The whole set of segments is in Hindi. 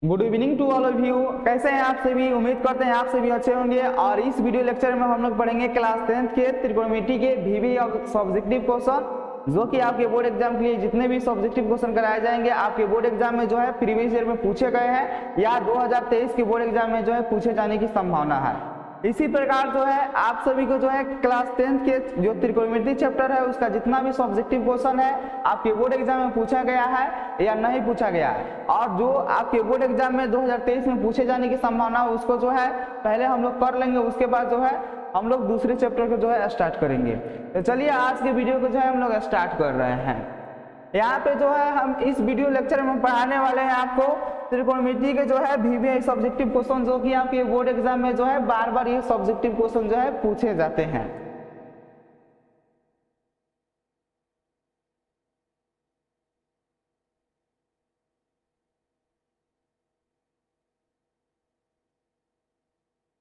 Good evening to all of you. कैसे हैं आप सभी? उम्मीद करते हैं आप सभी अच्छे होंगे। और इस वीडियो लेक्चर में हम लोग पढ़ेंगे क्लास 10th के त्रिकोणमिति के वीवी सब्जेक्टिव क्वेश्चन, जो कि आपके बोर्ड एग्जाम के लिए जितने भी सब्जेक्टिव क्वेश्चन कराए जाएंगे आपके बोर्ड एग्जाम में जो है प्रीवियस ईयर में पूछे गए हैं या 2023 के बोर्ड एग्जाम में जो है पूछे जाने की संभावना है। इसी प्रकार जो है आप सभी को जो है क्लास 10th के जो त्रिकोणमिति चैप्टर है उसका जितना भी सब्जेक्टिव क्वेश्चन है आपके बोर्ड एग्जाम में पूछा गया है या नहीं पूछा गया है, और जो आपके बोर्ड एग्जाम में 2023 में पूछे जाने की संभावना है उसको जो है पहले हम लोग कर लेंगे। उसके बाद जो है हम लोग दूसरे चैप्टर को जो है स्टार्ट करेंगे। तो चलिए आज के वीडियो को जो है हम लोग स्टार्ट कर रहे हैं। यहाँ पे जो है हम इस वीडियो लेक्चर में पढ़ाने वाले हैं आपको त्रिकोणमिति के जो है वीवीआई सब्जेक्टिव क्वेश्चन, जो कि आपके बोर्ड एग्जाम में जो है बार बार ये सब्जेक्टिव क्वेश्चन जो है पूछे जाते हैं।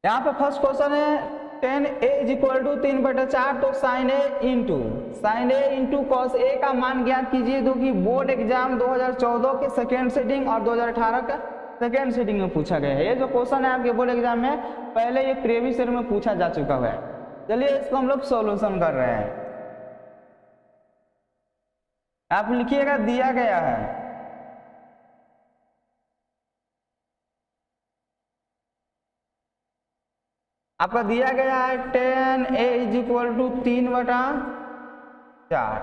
यहाँ पे फर्स्ट क्वेश्चन है 10a = 3/4, तो sign A into cos A का मान ज्ञात कीजिए, जो कि बोर्ड एग्जाम 2014 के सेकेंड सीटिंग और 2018 का सेकेंड सीटिंग में पूछा गया है। ये जो क्वेश्चन है आपके बोर्ड एग्जाम में पहले ये प्रीवियस ईयर में पूछा जा चुका है। चलिए इसको हम लोग सॉल्यूशन कर रहे हैं। आप लिखिएगा दिया गया है आपका दिया गया है 10a = 3/4,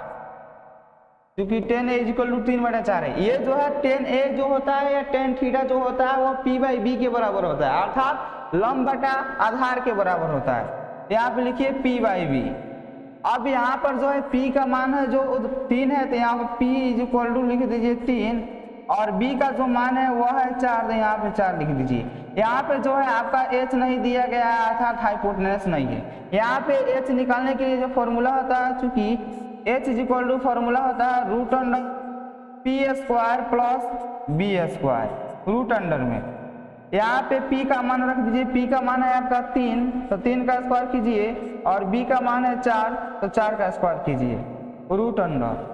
क्योंकि 10a = 3/4 है। ये जो है 10a जो होता है या tan थीटा जो होता है वो p/b के बराबर होता है, अर्थात लंब बटा आधार के बराबर होता है। यहाँ पे लिखिए p/b। अब यहाँ पर जो है p का मान है जो 3 है, तो यहाँ पर p = लिख दीजिए 3, और b का जो मान है वह है 4, तो यहाँ पे 4 लिख दीजिए। यहाँ पे जो है आपका h नहीं दिया गया है, अर्थात हाइपोटेनस नहीं है। यहाँ पे h निकालने के लिए जो फॉर्मूला होता है, चूंकि h फॉर्मूला होता है √p² + b², रूट अंडर में। यहाँ पे p का मान रख दीजिए, p का मान है आपका 3, तो 3 का स्क्वायर कीजिए, और b का मान है 4, तो 4 का स्क्वायर कीजिए, रूट अंडर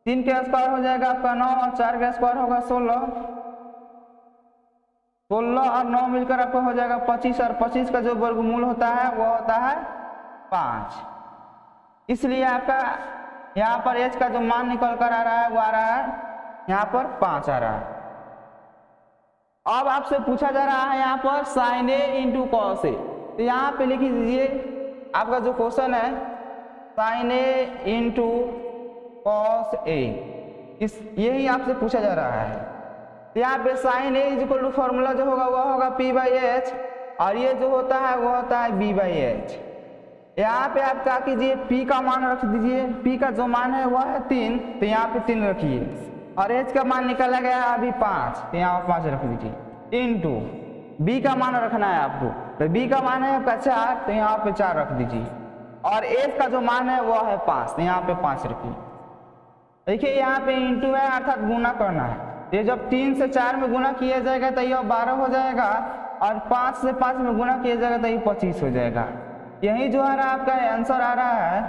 3 का स्क्वायर हो जाएगा आपका 9, और 4 का स्क्वायर होगा 16 और 9 मिलकर आपका हो जाएगा 25, और 25 का जो वर्गमूल होता है वो होता है 5। इसलिए आपका यहाँ पर h का जो मान निकल कर आ रहा है वो आ रहा है यहाँ पर 5 आ रहा है। अब आपसे पूछा जा रहा है यहाँ पर sin a × cos a, तो यहाँ पे लिख दीजिए आपका जो क्वेश्चन है sin a × cos a, यही आपसे पूछा जा रहा है। यहाँ पे sin a = फॉर्मूला जो होगा वह होगा p/h, और ये जो होता है वो होता है b/h। यहाँ पे आप क्या कीजिए p का मान रख दीजिए, p का जो मान है वह है 3, तो यहाँ पे 3 रखिए, और h का मान निकाला गया है अभी 5, तो यहाँ पर 5 रख दीजिए, इंटू b का मान रखना है आपको, तो b का मान है आपका 4, तो यहाँ पे 4 रख दीजिए, और h का जो मान है वह है 5, तो यहाँ पे 5 रखिए। देखिए यहाँ पे इंटू है, अर्थात गुना करना है। ये जब 3 से 4 में गुना किया जाएगा तो ये 12 हो जाएगा, और 5 से 5 में गुना किया जाएगा तो ये 25 हो जाएगा। यही जो है आपका आंसर आ रहा है,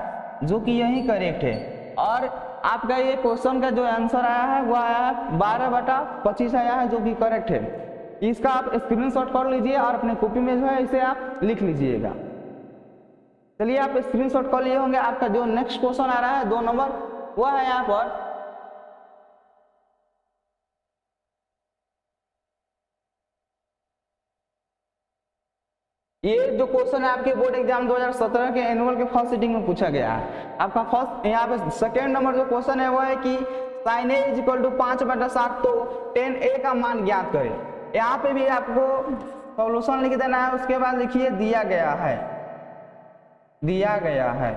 जो कि यही करेक्ट है। और आपका ये क्वेश्चन का जो आंसर आया है वो आया है 12/25 आया है, जो कि करेक्ट है। इसका आप स्क्रीनशॉट कर लीजिए और अपने कॉपी में जो है इसे आप लिख लीजिएगा। चलिए आप स्क्रीनशॉट कर लिए होंगे। आपका जो नेक्स्ट क्वेश्चन आ रहा है 2 नंबर, वह है यहाँ पर ये जो क्वेश्चन है आपके बोर्ड एग्जाम 2017 के एनुअल के फर्स्ट सीटिंग में पूछा गया है। आपका फर्स्ट यहाँ पे सेकेंड नंबर जो क्वेश्चन है वो है कि sin a = 5/7, तो tan a का मान ज्ञात करें। यहाँ पे भी आपको सॉल्यूशन लिख देना है। उसके बाद लिखिए दिया गया है।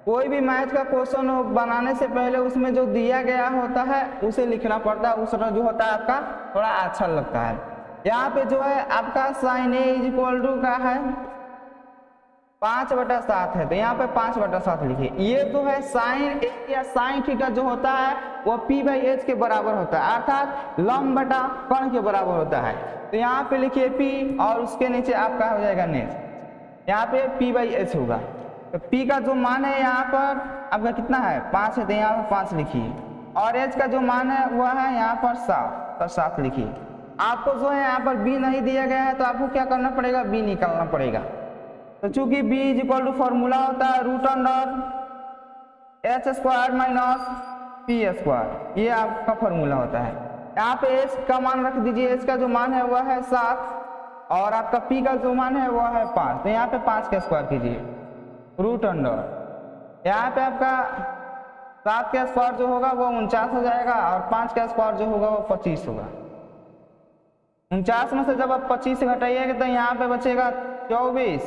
कोई भी मैथ का क्वेश्चन बनाने से पहले उसमें जो दिया गया होता है उसे लिखना पड़ता है, उस जो होता है आपका थोड़ा अच्छा लगता है। यहाँ पे जो है आपका sin a = का है 5/7 है, तो यहाँ पे 5/7 लिखिए। ये जो है sin a या sin थीटा जो होता है वो p/h के बराबर होता है, अर्थात लंब बटा कोण के बराबर होता है। तो यहाँ पे लिखिए p, और उसके नीचे आपका हो जाएगा नेक्स्ट, यहाँ पे p/h होगा। तो p का जो मान है यहाँ पर आपका कितना है 5 है, तो यहाँ पर 5 लिखिए, और h का जो मान है वह है यहाँ पर 7। तो 7 लिखिए। आपको जो है यहाँ पर b नहीं दिया गया है तो आपको क्या करना पड़ेगा, b निकालना पड़ेगा। तो चूंकि b is equal to formula होता है root under h square minus p square, ये आपका फॉर्मूला होता है। यहाँ पे h का मान रख दीजिए, h का जो मान है वह है 7 और आपका p का जो मान है वह है 5। तो यहाँ पे 5 का स्क्वायर कीजिए रूट अंडर, यहाँ पे आपका 7 का स्क्वायर जो होगा वो 49 हो जाएगा और 5 का स्क्वायर जो होगा वो 25 होगा। 49 में से जब आप 25 घटाइएगा तो यहाँ पे बचेगा 24।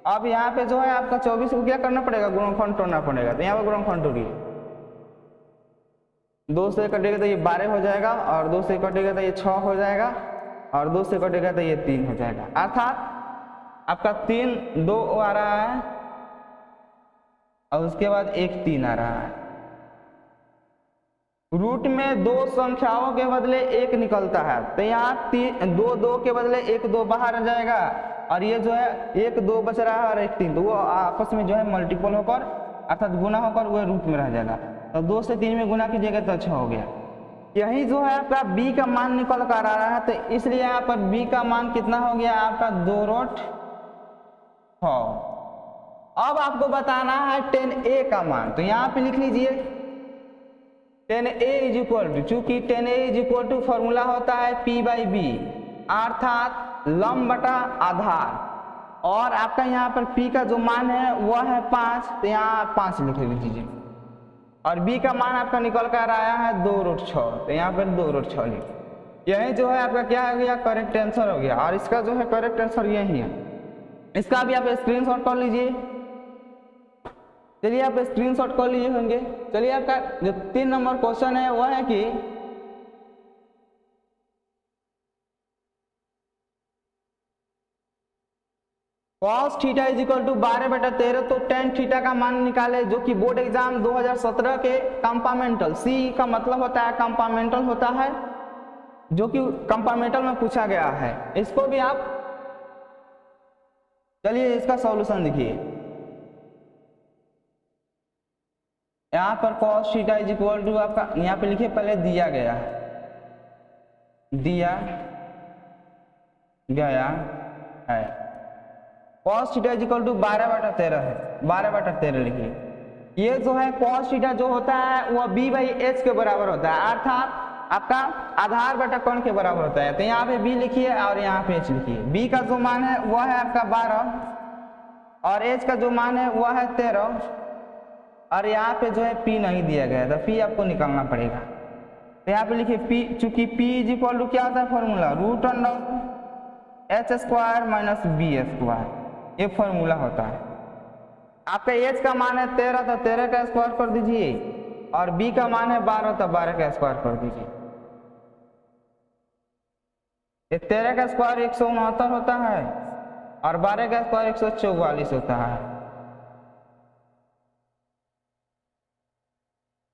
अब यहाँ पे जो है आपका 24 को क्या करना पड़ेगा, गुणनखंड तोड़ना पड़ेगा। तो यहाँ पे गुणनखंड तोड़िए, 2 से कटेगा तो ये 12 हो जाएगा और 2 से कटेगा तो ये 6 हो जाएगा और 2 से कटेगा तो ये 3 हो जाएगा। अर्थात आपका 3 2 आ रहा है और उसके बाद 1 3 आ रहा है। रूट में 2 संख्याओं के बदले 1 निकलता है तो यहाँ 2 2 के बदले 1 2 बाहर आ जाएगा और ये जो है 1 2 बच रहा है और 1 3, तो वो आपस में जो है मल्टीपल होकर अर्थात गुना होकर वो रूट में रह जाएगा। तो 2 से 3 में गुना कीजिएगा तो अच्छा हो गया। यही जो है आपका b का मान निकल कर आ रहा है, तो इसलिए यहाँ पर b का मान कितना हो गया आपका 2 रूट 6। अब आपको बताना है 10a का मान, तो यहाँ पे लिख लीजिए 10a इज इक्वल टू, चूंकि 10a is equal to formula होता है p बाई बी अर्थात लंब बटा आधार, और आपका यहाँ पर p का जो मान है वह है 5, तो यहाँ 5 लिख लीजिए और b का मान आपका निकल कर आया है 2 रूट 6, तो यहाँ पर 2 रूट 6 लिखिए। यही जो है आपका क्या हो गया, करेक्ट आंसर हो गया और इसका जो है करेक्ट आंसर यही है। इसका भी आप स्क्रीनशॉट कर लीजिए। चलिए आप स्क्रीनशॉट कर लिए होंगे। चलिए आपका जो 3 नंबर क्वेश्चन है वह है कि cos theta is equal to 12/13, तो tan थीटा का मान निकाले, जो कि बोर्ड एग्जाम 2017 के कंपार्टमेंटल, सी का मतलब होता है कंपार्टमेंटल होता है, जो कि कंपार्टमेंटल में पूछा गया है। इसको भी आप चलिए इसका सॉल्यूशन देखिए। यहाँ पर cos theta is equal to आपका यहाँ पे लिखिए, पहले दिया गया है, दिया गया है cos theta is equal to 12/13 है, 12/13 लिखिए। ये जो है cos थीटा जो होता है वह b बाई एच के बराबर होता है, अर्थात आपका आधार बटा कोण के बराबर होता है। तो यहाँ पे b लिखिए और यहाँ पे h लिखिए। b का जो मान है वह है आपका 12 और h का जो मान है वह है 13 और यहाँ पे जो है p नहीं दिया गया है, तो p आपको निकालना पड़ेगा। तो यहाँ पे लिखिए p, चूंकि p इज इक्वल टू क्या होता है formula, root under H square minus B square, ये फॉर्मूला होता है। आपका एच का मान है 13, तो 13 का स्क्वायर कर दीजिए और b का मान है 12, तो 12 का स्क्वायर कर दीजिए। ये 13 का स्क्वायर 169 होता है और 12 का स्क्वायर 144 होता है।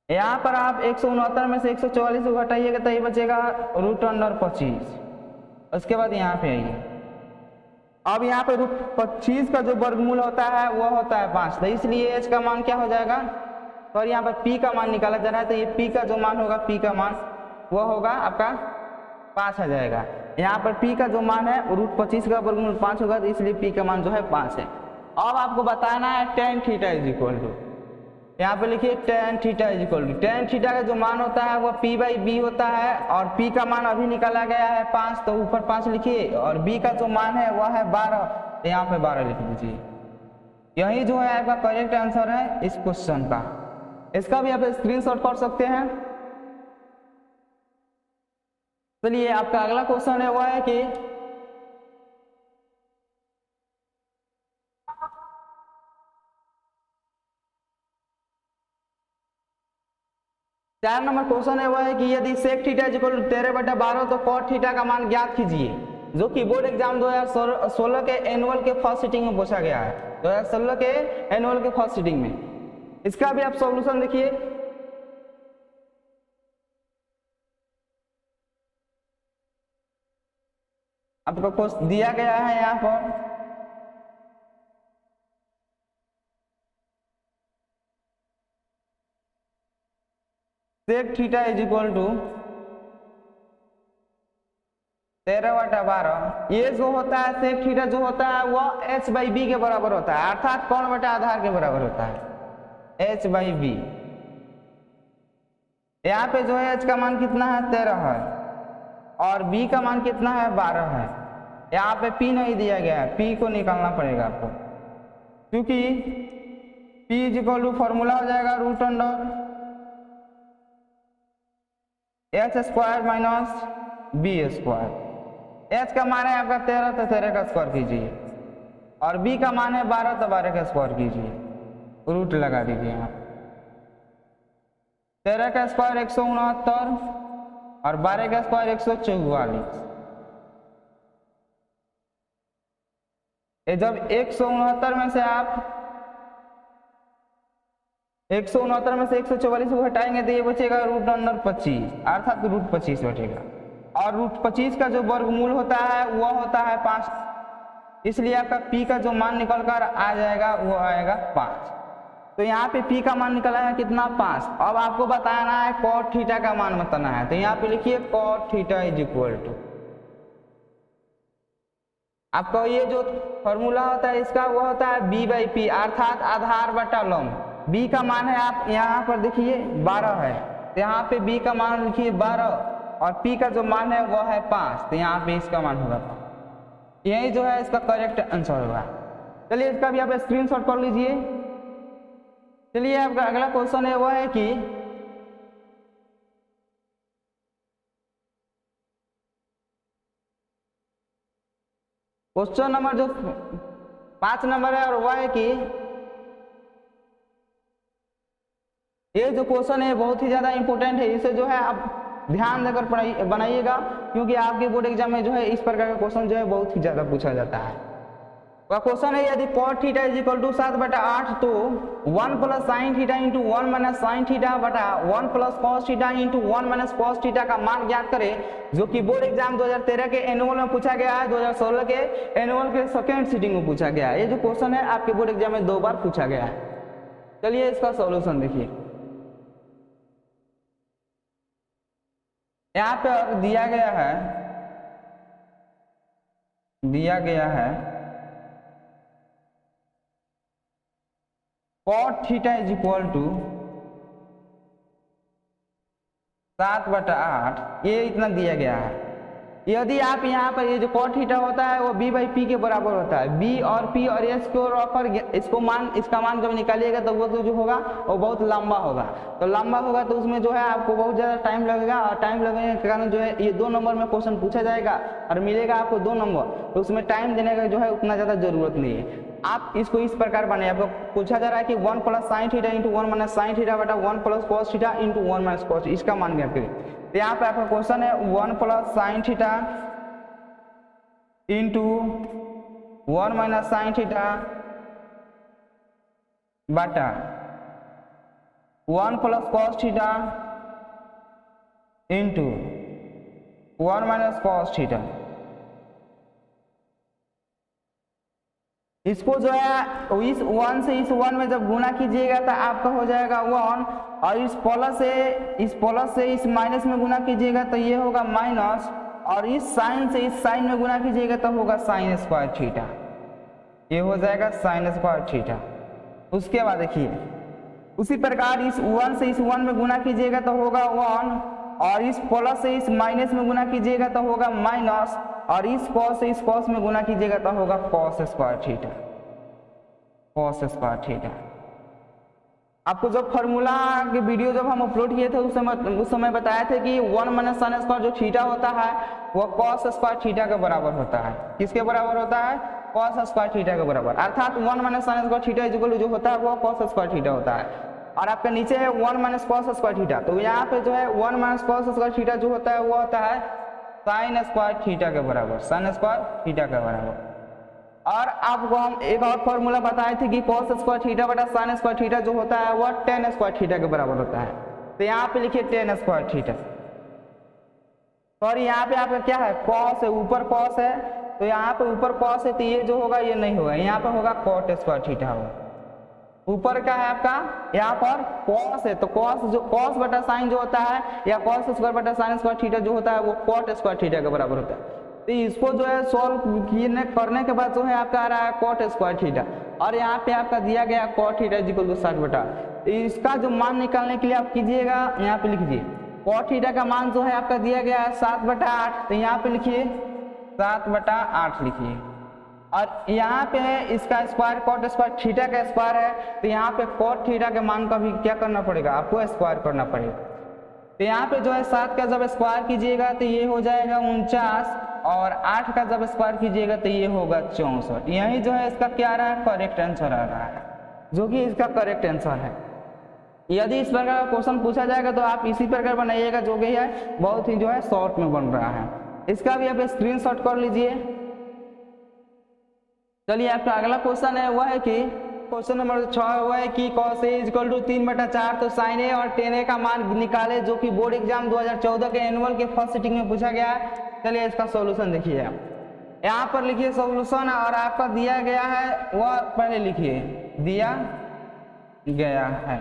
यहाँ पर आप 169 में से 144 को घटाइएगा तो ये बचेगा रूट अंडर 25। उसके बाद यहाँ पे आइए, अब यहाँ पे रूट 25 का जो वर्गमूल होता है वो होता है 5, तो इसलिए h का मान क्या हो जाएगा, और यहाँ पर p का मान निकाला जा रहा है, तो ये p का जो मान होगा, p का मान वो होगा आपका 5 आ जाएगा। यहाँ पर p का जो मान है रूट 25 का वर्गमूल 5 होगा, तो इसलिए p का मान जो है 5 है। अब आपको बताना है tan theta is equal to, यहाँ पे लिखिए tan theta is equal to, tan theta का जो मान होता है वह p बाई बी होता है और p का मान अभी निकाला गया है 5, तो ऊपर 5 लिखिए और b का जो मान है वह है 12, तो यहाँ पे 12 लिख दीजिए। यही जो है आपका करेक्ट आंसर है इस क्वेश्चन का। इसका भी आप स्क्रीनशॉट कर सकते हैं। चलिए आपका अगला क्वेश्चन है वह है कि चार नंबर क्वेश्चन है वह है कि यदि sec theta is equal to 13/12 तो कॉट थीटा का मान ज्ञात कीजिए, जो कि बोर्ड एग्जाम 2016 के एनुअल के फर्स्ट सीटिंग में पूछा गया है, 2016 के एनुअल के फर्स्ट सीटिंग में। इसका भी आप सॉल्यूशन देखिए। आपको क्वेश्चन दिया गया है यहाँ पर, sec theta is equal to 13/12। ये जो होता है सेक थीटा जो होता है वह h/b के बराबर होता है, अर्थात कोण बटा आधार के बराबर होता है h/b। यहाँ पे जो है h का मान कितना है 13 है और b का मान कितना है 12 है। यहाँ पे p नहीं दिया गया है, p को निकालना पड़ेगा आपको, क्योंकि p इक्वल टू फॉर्मूला हो जाएगा √h² माइनस b²। h का मान है आपका 13 तो 13 का स्क्वायर कीजिए और b का मान है 12 तो 12 का स्क्वायर कीजिए, रूट लगा दीजिए यहाँ। 13 का स्क्वायर 169 और 12 का स्क्वायर 144। ये जब 169 में से आप 169 में से 144 को हटाएंगे तो ये बचेगा √25, अर्थात √25 बचेगा। और √25 का जो वर्गमूल होता है वह होता है 5, इसलिए आपका p का जो मान निकल कर आ जाएगा वो आएगा 5। तो यहाँ पे p का मान निकला है कितना 5। अब आपको बताना है cot थीटा का मान बताना है, तो यहाँ पे लिखिए cot theta is equal to, आपका ये जो फॉर्मूला होता है इसका वो होता है b/p, अर्थात आधार बटा लंब। b का मान है आप यहाँ पर देखिए 12 है, तो यहाँ पे b का मान लिखिए 12 और p का जो मान है वो है 5, तो यहाँ पे इसका मान होगा 5। यही जो है इसका करेक्ट आंसर होगा। चलिए इसका भी आप स्क्रीनशॉट कर लीजिए। चलिए आपका अगला क्वेश्चन है वो है कि क्वेश्चन नंबर जो 5 नंबर है और वह है कि ये जो क्वेश्चन है बहुत ही ज्यादा इंपॉर्टेंट है, इसे जो है आप ध्यान देकर बनाइएगा, क्योंकि आपके बोर्ड एग्जाम में जो है इस प्रकार का क्वेश्चन जो है बहुत ही ज्यादा पूछा जाता है। वह क्वेश्चन है यदि cot theta is equal to 7/8 तो 1 + sin theta into 1 - sin theta बटा 1 + cos theta into 1 - cos theta का मान ज्ञात करें, जो कि बोर्ड एग्जाम 2013 के एनुअल में पूछा गया है, 2016 के एनुअल के सेकेंड सीटिंग में पूछा गया है। ये जो क्वेश्चन है आपके बोर्ड एग्जाम में 2 बार पूछा गया है। चलिए इसका सॉल्यूशन देखिए। यहाँ पे दिया गया है cot theta is equal to 7/8, ये इतना दिया गया है। यदि आप यहाँ पर ये जो cot थीटा होता है वो b/p के बराबर होता है, b और p और s को रखकर इसका मान जब निकालिएगा तो वो जो होगा वो बहुत लंबा होगा, तो लंबा होगा तो उसमें जो है आपको बहुत ज़्यादा टाइम लगेगा, और टाइम लगने के कारण जो है ये 2 नंबर में क्वेश्चन पूछा जाएगा और मिलेगा आपको 2 नंबर, तो उसमें टाइम देने का जो है उतना ज़्यादा जरूरत नहीं है। आप इसको इस प्रकार बनाइए, आपको पूछा जा रहा है कि 1 + sin theta into 1 - sin theta बटा 1 + cos थीटा इंटू 1 - cos, इसका मान ज्ञात करें। तो यहाँ पे आपका क्वेश्चन है 1 + sin theta into 1 - sin theta बटा 1 + cos theta into 1 - cos theta. इसको जो है इस 1 से इस 1 में जब गुना कीजिएगा तो आपका हो जाएगा 1, और इस प्लस से इस माइनस में गुना कीजिएगा तो ये होगा माइनस, और इस साइन से इस साइन में गुना कीजिएगा तो होगा sin स्क्वायर थीटा, ये हो जाएगा sin स्क्वायर थीटा। उसके बाद देखिए उसी प्रकार इस 1 से इस 1 में गुना कीजिएगा तो होगा 1, और इस प्लस से इस माइनस में गुना कीजिएगा तो होगा माइनस, और इस cos से इस cos में गुना कीजिएगा तो होगा cos square theta, cos square theta. आपको जब फार्मूला के वीडियो जब हम अपलोड किए थे उस समय बताया थे कि 1 - sin स्क्वायर जो थीटा होता है वह cos स्क्वायर थीटा के बराबर होता है। किसके बराबर होता है? cos स्क्वायर थीटा के बराबर, अर्थात 1 - sin स्क्वायर थीटा इक्वल जो होता है वह cos स्क्वायर थीटा होता है। और आपके नीचे है 1 - cos स्क्वायर थीटा, तो यहाँ पे जो है 1 - cos स्क्वायर थीटा जो होता है वो होता है sin स्क्वायर थीटा के बराबर, sin स्क्वायर थीटा के बराबर। और आपको हम एक और फॉर्मूला बताए थे कि cos स्क्वायर थीटा बटा sin स्क्वायर थीटा जो होता है वह tan स्क्वायर थीटा के बराबर होता है। तो यहाँ पे लिखिए tan स्क्वायर थीटा, सॉरी यहाँ पे आपका क्या है cos है, ऊपर cos है, तो यहाँ पे ऊपर cos है तो ये जो होगा ये नहीं होगा, यहाँ पे होगा cot स्क्वायर थीटा होगा। ऊपर का है आपका यहाँ पर cos है, तो cos जो cos बटा sin जो होता है या cos स्क्वायर बटा sin स्क्वायर थीटा जो होता है वो cot स्क्वायर थीटा के बराबर होता है। तो इसको जो है सॉल्व करने के बाद जो है आपका आ रहा है कॉट स्क्वायर थीटा, और यहाँ पे आपका दिया गया कॉट थीटा इक्वल टू 60 बटा। तो इसका जो मान निकालने के लिए आप कीजिएगा, यहाँ पे लिखिए कॉट थीटा का मान जो है आपका दिया गया है 7/8, तो यहाँ पे लिखिए 7/8 लिखिए, और यहाँ पे है इसका स्क्वायर कॉट स्क्वायर थीटा का स्क्वायर है, तो यहाँ पे कॉट थीटा के मान का भी क्या करना पड़ेगा, आपको स्क्वायर करना पड़ेगा। तो यहाँ पे जो है 7 का जब स्क्वायर कीजिएगा तो ये हो जाएगा 49, और 8 का जब स्क्वायर कीजिएगा तो ये होगा 64। यही जो है इसका क्या आ रहा है, करेक्ट आंसर आ रहा है, जो कि इसका करेक्ट आंसर है। यदि इस प्रकार का क्वेश्चन पूछा जाएगा तो आप इसी प्रकार बनाइएगा, जो कि है बहुत ही जो है शॉर्ट में बन रहा है। इसका भी आप स्क्रीनशॉट कर लीजिए। चलिए आपका अगला क्वेश्चन है वह है कि क्वेश्चन नंबर 6 वह है कि cos A इक्वल टू 3/4 तो sin A और tan A का मान निकाले, जो कि बोर्ड एग्जाम 2014 के एनुअल के फर्स्ट सिटिंग में पूछा गया है। चलिए इसका सॉल्यूशन देखिए, यहाँ पर लिखिए सॉल्यूशन, और आपका दिया गया है वह पहले लिखिए दिया गया है।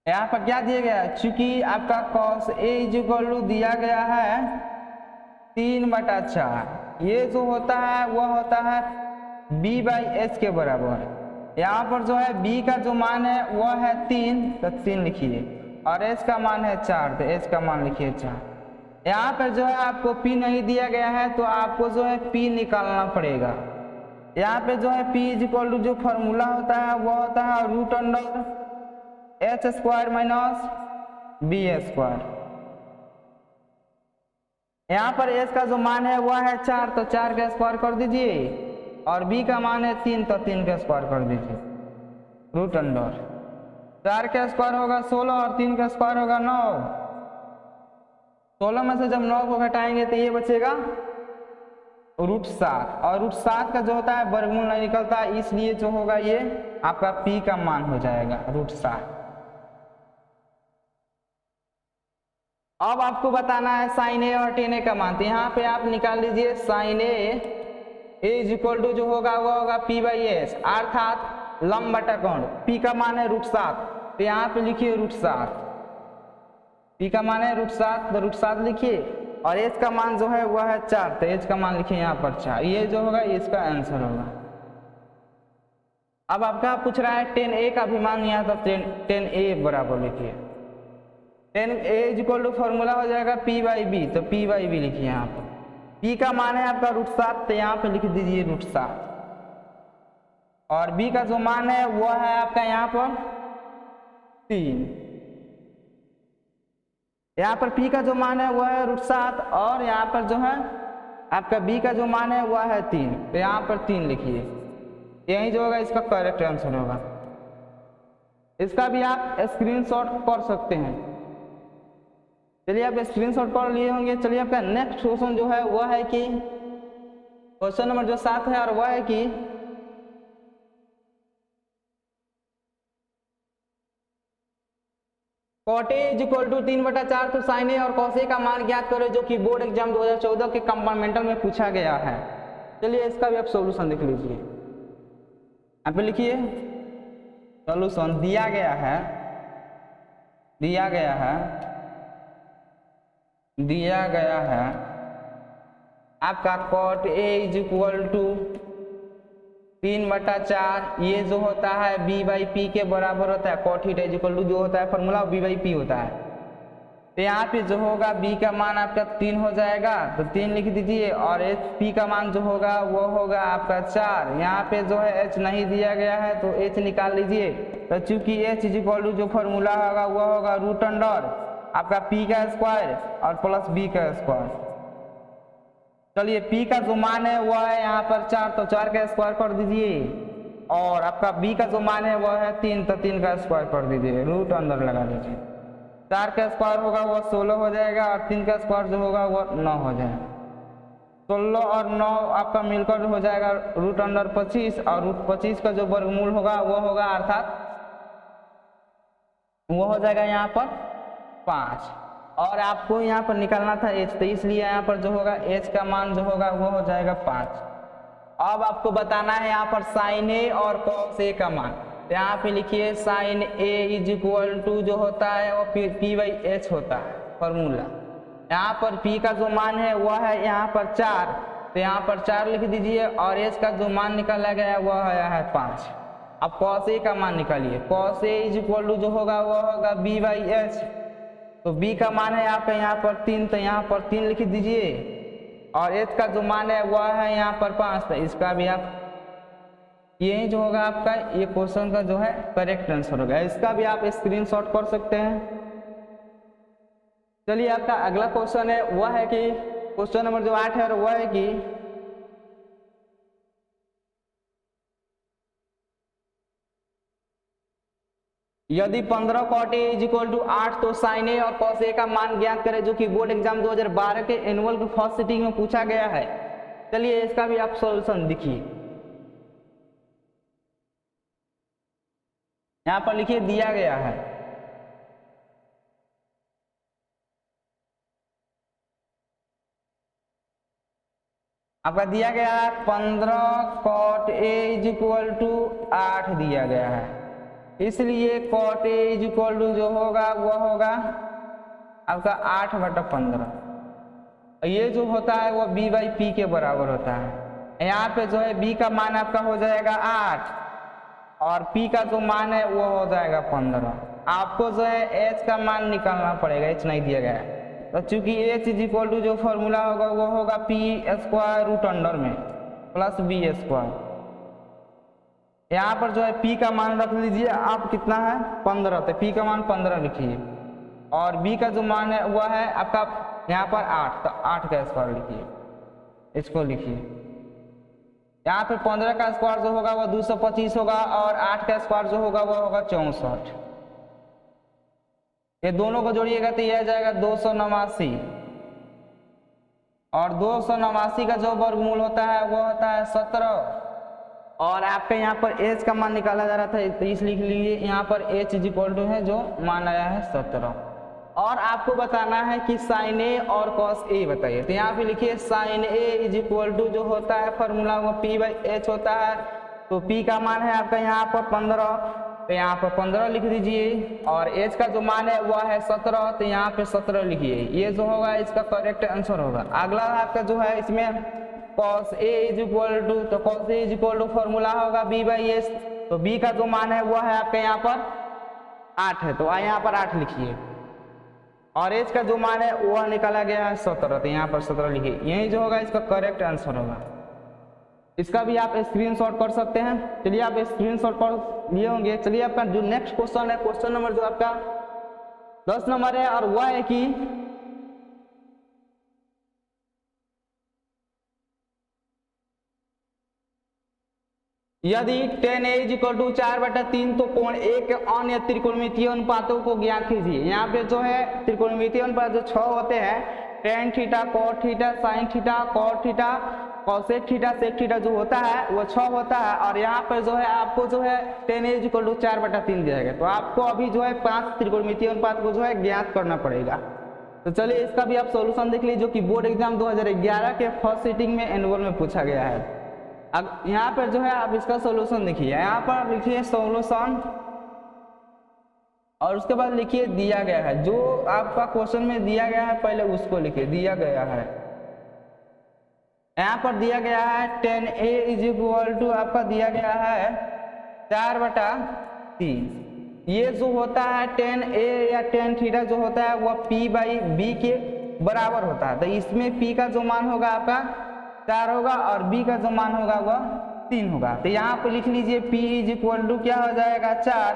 यहाँ पर क्या दिया गया है, चूंकि आपका cos A इक्वल टू दिया गया है 3/4, ये जो होता है वह होता है b/h के बराबर। यहाँ पर जो है b का जो मान है वह है 3, तो 3 लिखिए, और h का मान है 4, तो h का मान लिखिए 4। यहाँ पर जो है आपको p नहीं दिया गया है, तो आपको जो है p निकालना पड़ेगा। यहाँ पे जो है p इक्वल टू जो फॉर्मूला होता है वह होता है √h² - b²। यहाँ पर s का जो मान है वह है 4, तो 4 का स्क्वायर कर दीजिए, और b का मान है 3, तो 3 का स्क्वायर कर दीजिए। √4 का स्क्वायर होगा 16, और 3 का स्क्वायर होगा 9। 16 में से जब 9 को घटाएंगे तो ये बचेगा √7, और √7 का जो होता है वर्गमूल नहीं निकलता, इसलिए जो होगा ये आपका p का मान हो जाएगा √7। अब आपको बताना है sin A और tan A का मान, तो यहाँ पे आप निकाल लीजिए sin A इक्वल टू जो होगा वो होगा p/s, अर्थात लंब बटा कोण। p का मान है √7, तो यहाँ पे लिखिए √7, p का मान है √7, तो √7 लिखिए, और h का मान जो है वह है 4, तो h का मान लिखिए यहाँ पर 4। ये जो होगा इसका आंसर होगा। अब आपका पूछ रहा है tan A का भी मान, यहाँ तो tan A बराबर लिखिए, tan A equal to formula हो जाएगा p/b, तो p/b लिखिए। यहाँ पर p का मान है आपका √7, तो यहाँ पे लिख दीजिए √7, और b का जो मान है वो है आपका यहाँ पर 3। यहाँ पर p का जो मान है वह है √7, और यहाँ पर जो है आपका b का जो मान है वह है 3, तो यहाँ पर 3 लिखिए। यही जो होगा इसका करेक्ट आंसर होगा। इसका भी आप स्क्रीनशॉट कर सकते हैं। चलिए आप स्क्रीनशॉट कर लिए होंगे। चलिए आपका नेक्स्ट क्वेश्चन जो है वह है कि क्वेश्चन नंबर जो 7 है, और वह है कि cot A इक्वल टू 3/4 तो sin A और cos A का मान ज्ञात करें, जो कि बोर्ड एग्जाम 2014 के कंपार्टमेंटल में पूछा गया है। चलिए इसका भी आप सॉल्यूशन देख लीजिए। यहाँ पे लिखिए सॉल्यूशन दिया गया है आपका cot A इक्वल टू 3/4, ये जो होता है b/p के बराबर होता है। cot थीटा इक्वल टू जो होता है फॉर्मूला b/p होता है। तो यहाँ पे जो होगा b का मान आपका 3 हो जाएगा, तो 3 लिख दीजिए, और p का मान जो होगा वो होगा आपका 4। यहाँ पे जो है h नहीं दिया गया है, तो h निकाल लीजिए। तो चूंकि h इक्वल टू जो फॉर्मूला होगा वो होगा √अंडर आपका p का स्क्वायर और प्लस b का स्क्वायर। चलिए p का जो मान है वह है यहाँ पर 4, तो 4 का स्क्वायर कर दीजिए, और आपका b का जो मान है वह है 3, तो 3 का स्क्वायर कर दीजिए, √अंदर लगा लीजिए। 4 का स्क्वायर होगा वो 16 हो जाएगा, और 3 का स्क्वायर जो होगा वो 9 हो जाएगा। 16 और 9 आपका मिलकर हो जाएगा √25, और √25 का जो वर्गमूल होगा वो होगा अर्थात वो हो जाएगा यहाँ पर 5, और आपको यहाँ पर निकालना था h, तो इसलिए यहाँ पर जो होगा h का मान जो होगा वो हो जाएगा 5। अब आपको बताना है यहाँ पर sin A और cos A का मान। तो यहाँ पे लिखिए sin A इक्वल टू जो होता है वो p/h होता है। फॉर्मूला। यहाँ पर p का जो मान है वह है यहाँ पर 4, तो यहाँ पर 4 लिख दीजिए और h का जो मान निकाला गया है वह है 5। अब cos a का मान निकालिए। cos a is equal to जो होगा वह होगा b बाई एच, तो b का मान है आपका यहाँ पर 3, तो यहाँ पर 3 लिख दीजिए और h का जो मान है वह है यहाँ पर 5, तो इसका भी आप यही जो होगा आपका ये क्वेश्चन का जो है करेक्ट आंसर होगा। इसका भी आप स्क्रीनशॉट कर सकते हैं। चलिए आपका अगला क्वेश्चन है वह है कि क्वेश्चन नंबर जो 8 है और वह है कि यदि 15 cot a is equal to 8 तो sin a और cos a का मान ज्ञात करें, जो कि बोर्ड एग्जाम 2012 के एनुअल के फर्स्ट सिटिंग में पूछा गया है। चलिए इसका भी आप सॉल्यूशन देखिए। यहाँ पर लिखिए दिया गया है आपका दिया गया है 15 cot a is equal to 8 दिया गया है, इसलिए cot a is equal to जो होगा वह होगा आपका 8/15। ये जो होता है वह b बाई पी के बराबर होता है। यहाँ पे जो है b का मान आपका हो जाएगा 8 और p का जो मान है वो हो जाएगा 15। आपको जो है h का मान निकालना पड़ेगा, h नहीं दिया गया है, तो चूंकि h इज इक्वल टू जो फॉर्मूला होगा वो होगा p स्क्वायर रूट अंडर में प्लस b स्क्वायर। यहाँ पर जो है p का मान रख लीजिए आप कितना है 15, तो p का मान 15 लिखिए और b का जो मान है वह है आपका यहाँ पर 8, तो 8 का स्क्वायर लिखिए, इसको लिखिए। यहाँ पे 15 का स्क्वायर जो होगा वह 225 होगा और 8 का स्क्वायर जो होगा वह होगा 64। ये दोनों को जोड़िएगा तो यह जाएगा 289 और 289 का जो वर्गमूल होता है वो होता है 17 और आपके यहाँ पर h का मान निकाला जा रहा था, तो इस लिख लीजिए यहाँ पर h इज इक्वल टू है जो मान आया है 17। और आपको बताना है कि sin a और cos a बताइए, तो यहाँ पे लिखिए sin a is equal to जो होता है फॉर्मूला वो p बाई एच होता है, तो p का मान है आपका यहाँ पर 15, तो यहाँ पर 15 लिख दीजिए और h का जो मान है वह है 17, तो यहाँ पे 17 लिखिए। ये जो होगा इसका करेक्ट आंसर होगा। अगला आपका जो है इसमें cos a is equal to, तो cos a is equal to formula होगा b बाई एच, तो b का जो मान है वह है आपके यहाँ पर 8 है, तो यहाँ पर 8 लिखिए और h का जो मान है वह निकाला गया है 17, तो यहाँ पर 17 लिखिए। यही जो होगा इसका करेक्ट आंसर होगा। इसका भी आप स्क्रीनशॉट कर सकते हैं। चलिए आप स्क्रीनशॉट कर लिए होंगे। चलिए आपका जो नेक्स्ट क्वेश्चन है, क्वेश्चन नंबर जो आपका 10 नंबर है और वह है कि यदि tan a is equal to 4/3 तो कोण a के अन्य त्रिकोणमितीय अनुपातों को ज्ञात कीजिए। यहाँ पे जो है त्रिकोणमितीय अनुपात जो 6 होते हैं, tan theta, cot theta, sin theta, cot theta, cosec theta, sec theta जो होता है वो 6 होता है और यहाँ पर जो है आपको जो है tan a is equal to 4/3 दिया गया, तो आपको अभी जो है 5 त्रिकोणमितीय अनुपात को जो है ज्ञात करना पड़ेगा। तो चलिए इसका भी आप सोल्यूशन देख लीजिए, जो कि बोर्ड एग्जाम 2011 के फर्स्ट सिटिंग में एनुअल में पूछा गया है। अब यहाँ पर जो है आप इसका सॉल्यूशन देखिए, यहाँ पर लिखिए सॉल्यूशन और उसके बाद लिखिए दिया गया है। जो आपका क्वेश्चन में दिया गया है पहले उसको लिखिए, दिया गया है। यहाँ पर दिया गया है tan a is equal to आपका दिया गया है 4/3। ये जो होता है tan a या tan थीटा जो होता है वह p बाई b के बराबर होता है, तो इसमें p का जो मान होगा आपका 4 होगा और b का जो मान होगा वह 3 होगा। तो यहाँ पे लिख लीजिए p इज इक्वल टू क्या हो जाएगा 4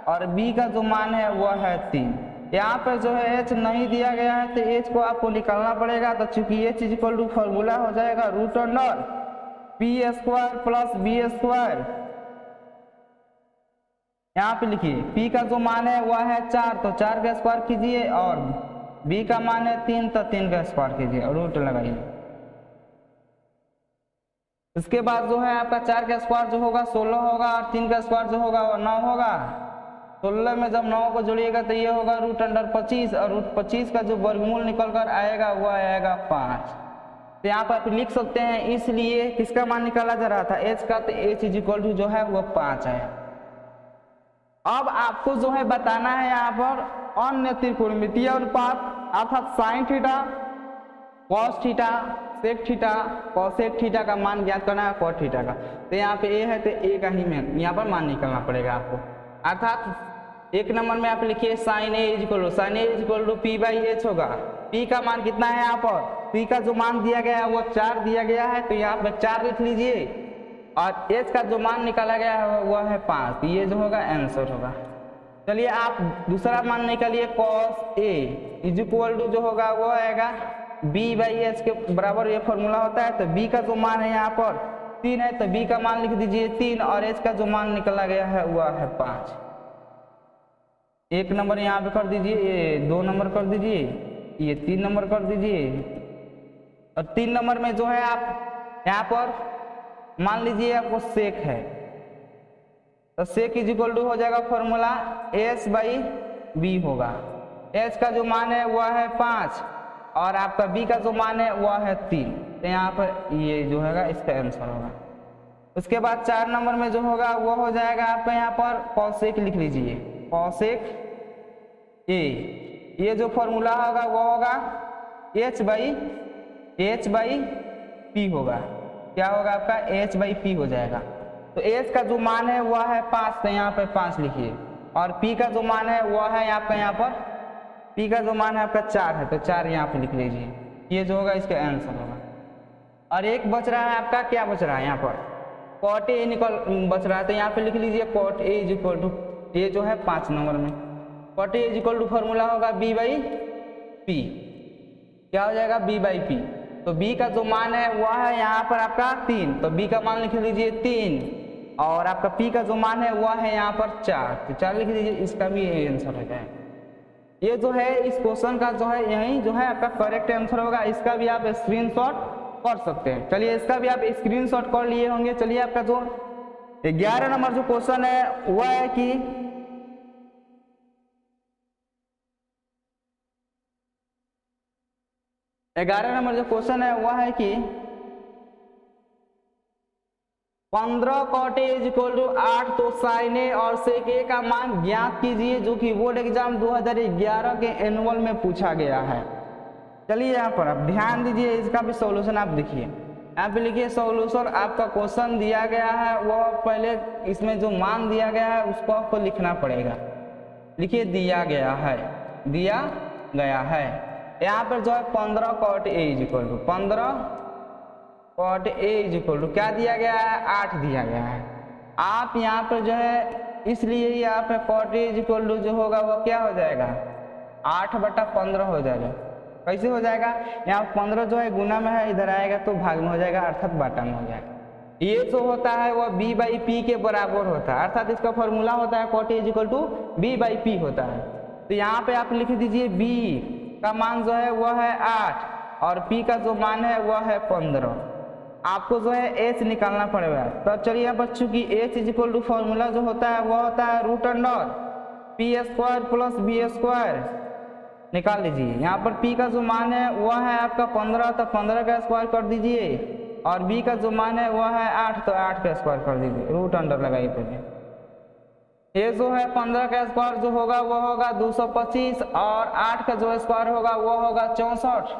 और b का जो मान है वह है 3। यहाँ पर जो है h नहीं दिया गया है तो h को आपको निकालना पड़ेगा, तो चूंकि h is equal to formula हो जाएगा root under p square plus b square. यहाँ पे लिखिए p का जो मान है वह है 4, तो 4 का स्क्वायर कीजिए और b का मान है 3, तो 3 का स्क्वायर कीजिए और रूट लगाइए। उसके बाद जो है आपका 4 का स्क्वायर जो होगा 16 होगा और 3 का स्क्वायर जो होगा वह 9 होगा। 16 में जब 9 को जोड़िएगा तो ये होगा रूट अंडर 25 और रूट 25 का जो वर्गमूल निकल कर आएगा वह आएगा 5। तो यहाँ पर आप लिख सकते हैं, इसलिए किसका मान निकाला जा रहा था h का, तो h इज इक्वल टू जो है वह 5 है। अब आपको जो है बताना है यहाँ पर अन्य त्रिकोणमितीय अनुपात अर्थात sine theta, cos theta, sec theta, cosec theta का मान ज्ञात करना है, कॉट थीटा का। तो यहाँ पे ए है तो ए का ही यहाँ पर मान निकालना पड़ेगा आपको। अर्थात एक नंबर में आप लिखिए sine A is equal to P by H होगा। पी का मान कितना है यहाँ पर, पी का जो मान दिया गया है वो 4 दिया गया है, तो यहाँ पे 4 लिख लीजिए, और एच का जो मान निकाला गया है वह है 5। ये जो होगा आंसर होगा। चलिए आप दूसरा मान निकालिए, cos A is equal to जो होगा वो आएगा बी बाई एच के बराबर ये फॉर्मूला होता है। तो बी का जो मान है यहाँ पर 3 है, तो बी का मान लिख दीजिए 3, और एच का जो मान निकला गया है वह है 5। एक नंबर यहाँ पे कर दीजिए, ये 2 नंबर कर दीजिए, ये 3 नंबर कर दीजिए, और 3 नंबर में जो है आप यहाँ पर मान लीजिए आपको सेक है, तो सेक इज इक्वल टू हो जाएगा फॉर्मूला एच बाई बी होगा। एच का जो मान है वह है 5, और आपका बी का जो मान है वह है 3। तो यहाँ पर ये जो है इसका आंसर होगा। उसके बाद 4 नंबर में जो होगा वो हो जाएगा आपका यहाँ पर कॉसेक लिख लीजिए, कॉसेक ए, ये जो फॉर्मूला होगा वो होगा एच बाई पी होगा। क्या होगा आपका एच बाई पी हो जाएगा। तो एच का जो मान है वह है 5, तो यहाँ पे 5 लिखिए, और पी का जो मान है वह है आपका यहाँ पर, पी का जो मान है आपका 4 है, तो 4 यहाँ पे लिख लीजिए। ये जो होगा इसका आंसर होगा। और एक बच रहा है आपका, क्या बच रहा है यहाँ पर, कॉट ए बच रहा है, तो यहाँ पे लिख लीजिए cot A is equal to, ये जो है 5 नंबर में cot A is equal to formula होगा बी बाई पी। क्या हो जाएगा बी बाई पी। तो बी का जो मान है वह है यहाँ पर आपका 3, तो बी का मान लिख लीजिए 3, और आपका पी का जो मान है वह है यहाँ पर 4, तो 4 लिख लीजिए, इसका भी आंसर हो जाएगा। ये जो है इस क्वेश्चन का जो है यही जो है आपका करेक्ट आंसर होगा। इसका भी आप स्क्रीनशॉट कर सकते हैं। चलिए इसका भी आप स्क्रीनशॉट कर लिए होंगे। चलिए आपका जो 11 नंबर जो क्वेश्चन है वह है कि 11 नंबर जो क्वेश्चन है वह है कि 15 cot A is equal to 8, तो साइन ए और सेक ए का मान ज्ञात कीजिए, जो कि बोर्ड एग्जाम 2011 के एनुअल में पूछा गया है। चलिए यहाँ पर आप ध्यान दीजिए, इसका भी सॉल्यूशन आप देखिए। यहाँ पे लिखिए सॉल्यूशन, आपका क्वेश्चन दिया गया है वो पहले इसमें जो मान दिया गया है उसको आपको लिखना पड़ेगा। लिखिए दिया गया है यहाँ पर जो है 15 cot A is equal to 15 cot A is equal to क्या दिया गया है 8 दिया गया है। आप यहाँ पर जो है इसलिए यहाँ पे cot A is equal to जो होगा वो क्या हो जाएगा 8/15 हो जाएगा। कैसे हो जाएगा, यहाँ 15 जो है गुना में है, इधर आएगा तो भाग में हो जाएगा, अर्थात बाटा में हो जाएगा। ये जो होता है वह बी बाई पी के बराबर होता है, अर्थात इसका फॉर्मूला होता है cot A is equal to B by P होता है। तो यहाँ पे आप लिख दीजिए बी का मान जो है वह है 8 और पी का जो मान है वह है 15। आपको जो है एच निकालना पड़ेगा। तो चलिए यहाँ पर चूंकि H is equal to formula जो होता है वह होता है √root under P square plus B square, निकाल लीजिए। यहाँ पर p का जो मान है वह है आपका 15, तो 15 का स्क्वायर कर दीजिए, और b का जो मान है वह है 8, तो 8 का स्क्वायर कर दीजिए, √अंडर लगाइए पहले। ये जो है 15 का स्क्वायर जो होगा वो होगा 225, और 8 का जो स्क्वायर होगा वो होगा 64।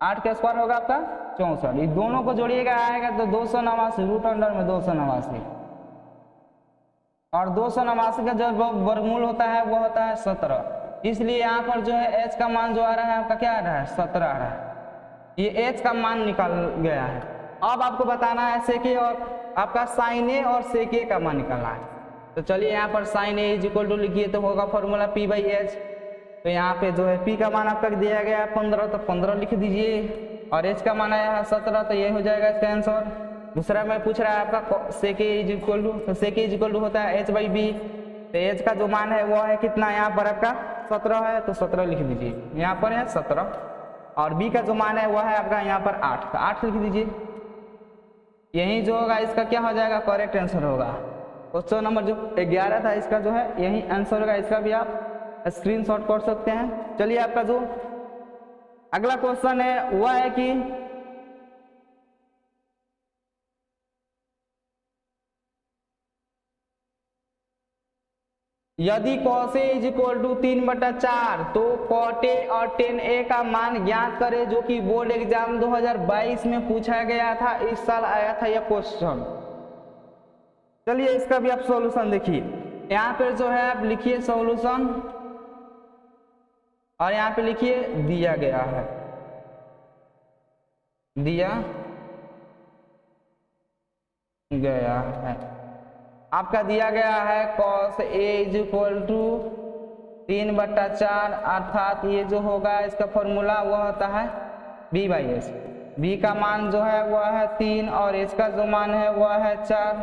8 का स्क्वायर होगा आपका 64। ये दोनों को जोड़िएगा आएगा तो 289, √अंडर में 289, और 289 का जो वर्गमूल होता है वो होता है 17। इसलिए यहाँ पर जो है h का मान जो आ रहा है आपका क्या आ रहा है 17 आ रहा है। ये h का मान निकाल गया है। अब आपको बताना है सेक ए और आपका साइन ए और सेक ए का मान निकालना है। तो चलिए यहाँ पर sine A is equal to लिखिए, तो होगा फॉर्मूला p बाई एच। तो यहाँ पे जो है p का मान आपका दिया गया है 15, तो 15 लिख दीजिए, और h का मान आया है 17, तो ये हो जाएगा इसका आंसर। दूसरा में पूछ रहा है आपका सेक ए इज इक्वल टू, तो सेक ए इज इक्वल टू होता है h बाई बी। तो h का जो मान है वो है कितना, यहाँ पर आपका 17 है, तो 17 लिख दीजिए, यहाँ पर है 17, और b का जो मान है वह है आपका यहाँ पर 8, तो 8 लिख दीजिए। यही जो होगा इसका क्या हो जाएगा करेक्ट आंसर होगा। क्वेश्चन नंबर जो 11 था इसका जो है यही आंसर होगा। इसका भी आप स्क्रीनशॉट कर सकते हैं। चलिए आपका जो अगला क्वेश्चन है वह है कि यदि cos A is equal to 3/4 तो cot A और tan A का मान ज्ञात करें, जो कि बोर्ड एग्जाम 2022 में पूछा गया था। इस साल आया था यह क्वेश्चन। चलिए इसका भी आप सॉल्यूशन देखिए। यहाँ पे जो है आप लिखिए सॉल्यूशन और यहाँ पे लिखिए दिया गया है, दिया गया है, आपका दिया गया है cos A is equal to 3/4, अर्थात ये जो होगा इसका फॉर्मूला वह होता है b/s। b का मान जो है वह है 3 और इसका जो मान है वह है 4।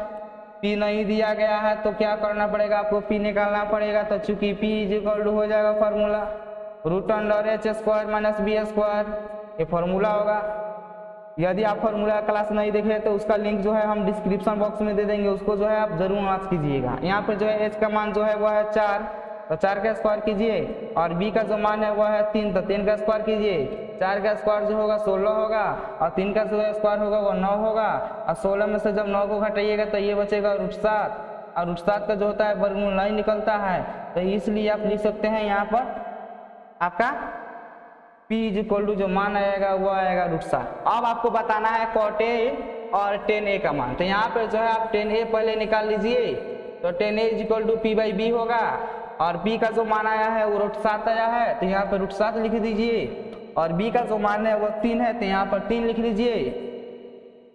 p नहीं दिया गया है तो क्या करना पड़ेगा, आपको p निकालना पड़ेगा। तो चूंकि p इज इक्वल टू हो जाएगा फॉर्मूला √h² - b², ये फॉर्मूला होगा। यदि आप फॉर्मूला क्लास नहीं देखे तो उसका लिंक जो है हम डिस्क्रिप्शन बॉक्स में दे देंगे, उसको जो है आप जरूर नोट कीजिएगा। यहाँ पर जो है h का मान जो है वह है 4, तो 4 का स्क्वायर कीजिए, और b का जो मान है वह है 3, तो 3 का स्क्वायर कीजिए। 4 का स्क्वायर जो होगा 16 होगा, और 3 का जो स्क्वायर होगा वो 9 होगा, और 16 में से जब 9 को घटाइएगा तो ये बचेगा √7, और √7 का जो होता है वर्गमूल नहीं निकलता है, तो इसलिए आप लिख सकते हैं यहाँ पर आपका p इज इक्वल टू जो मान आएगा वो आएगा √7। अब आपको बताना है cot A और tan A का मान। तो यहाँ पर जो है आप tan A पहले निकाल लीजिए, तो tan A is equal to p/b होगा, और b का जो मान आया है वो √7 आया है, तो यहाँ पर √7 लिख दीजिए, और b का जो मान है वो 3 है, तो यहाँ पर 3 लिख लीजिए।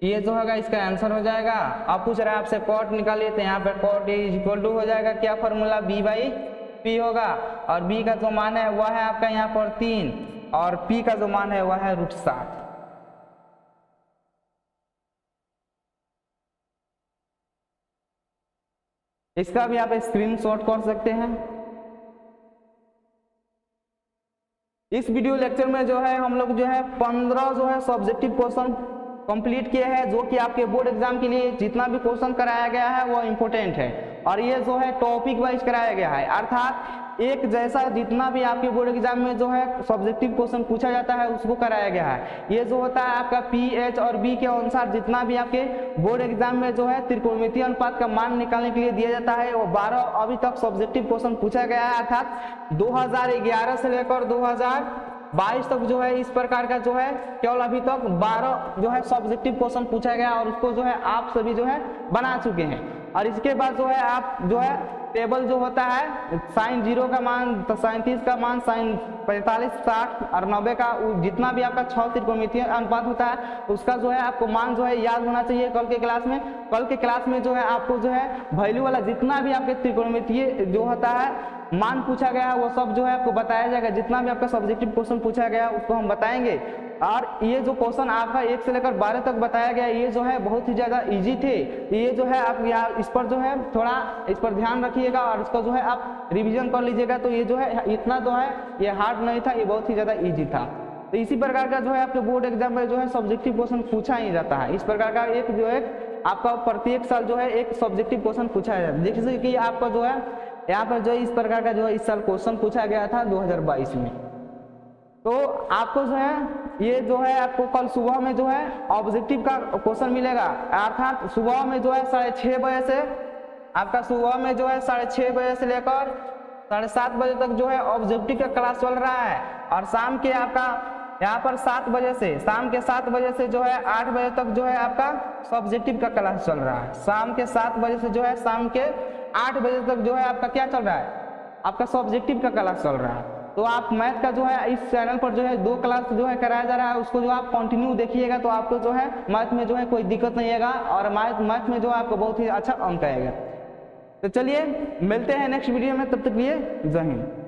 ये जो होगा इसका आंसर हो जाएगा। अब पूछ रहा है आपसे cot निकालिए, तो यहाँ पर cot A is equal to हो जाएगा क्या फॉर्मूला b/p होगा, और b का जो मान है वह है आपका यहाँ पर 3, और p का जो मान है वह है √7। इसका भी आप स्क्रीनशॉट कर सकते हैं। इस वीडियो लेक्चर में जो है हम लोग जो है 15 जो है सब्जेक्टिव क्वेश्चन कंप्लीट किए हैं, जो कि आपके बोर्ड एग्जाम के लिए जितना भी क्वेश्चन कराया गया है वो इम्पोर्टेंट है, और ये जो है टॉपिक वाइज कराया गया है, अर्थात एक जैसा जितना भी आपके बोर्ड एग्जाम में जो है सब्जेक्टिव क्वेश्चन पूछा जाता है उसको कराया गया है। ये जो होता है आपका p, h और b के अनुसार जितना भी आपके बोर्ड एग्जाम में जो है त्रिकोणमितीय अनुपात का मान निकालने के लिए दिया जाता है, वो 12 अभी तक सब्जेक्टिव क्वेश्चन पूछा गया है, अर्थात 2011 से लेकर 2022 तक जो है इस प्रकार का जो है केवल अभी तक 12 जो है सब्जेक्टिव क्वेश्चन पूछा गया, और उसको जो है आप सभी जो है बना चुके हैं। और इसके बाद जो है आप जो है टेबल जो होता है sin 0 का मान, तो sin 30 का मान, sin 45, 60 और 90 का जितना भी आपका 6 त्रिकोणमितीय अनुपात होता है उसका जो है आपको मान जो है याद होना चाहिए। कल के क्लास में जो है आपको जो है वैल्यू वाला जितना भी आपके त्रिकोणमितीय जो होता है मान पूछा गया है वो सब जो है आपको बताया जाएगा। जितना भी आपका सब्जेक्टिव क्वेश्चन पूछा गया उसको हम बताएंगे, और ये जो क्वेश्चन आपका 1 से लेकर 12 तक बताया गया ये जो है बहुत ही ज़्यादा इजी थे। ये जो है आप यहाँ इस पर जो है थोड़ा इस पर ध्यान रखिएगा, और इसको जो है आप रिवीजन कर लीजिएगा। तो ये जो है इतना जो है ये हार्ड नहीं था, ये बहुत ही ज़्यादा ईजी था। तो इसी प्रकार का जो है आपके बोर्ड एग्जाम में जो है सब्जेक्टिव क्वेश्चन पूछा ही जाता है। इस प्रकार का एक जो है आपका प्रत्येक साल जो है एक सब्जेक्टिव क्वेश्चन पूछा जाता है। जैसे कि आपका जो है यहाँ पर जो इस प्रकार का जो है इस साल क्वेश्चन पूछा गया था 2022 में। तो आपको जो है ये जो है आपको कल सुबह में जो है ऑब्जेक्टिव का क्वेश्चन मिलेगा, अर्थात सुबह में जो है 6:30 बजे से आपका सुबह में जो है 6:30 बजे से लेकर 7:30 बजे तक जो है ऑब्जेक्टिव का क्लास चल रहा है, और शाम के आपका यहाँ पर 7 बजे से शाम के 7 बजे से जो है 8 बजे तक जो है आपका सब्जेक्टिव का क्लास चल रहा है। शाम के 7 बजे से जो है शाम के 8 बजे तक जो है आपका क्या चल रहा है, आपका सब्जेक्टिव का क्लास चल रहा है। तो आप मैथ का जो है इस चैनल पर जो है 2 क्लास जो है कराया जा रहा है, उसको जो आप कंटिन्यू देखिएगा तो आपको जो है मैथ में जो है कोई दिक्कत नहीं आएगा, और मैथ में जो है आपको बहुत ही अच्छा अंक आएगा। तो चलिए मिलते हैं नेक्स्ट वीडियो में, तब तक लिए जय हिंद।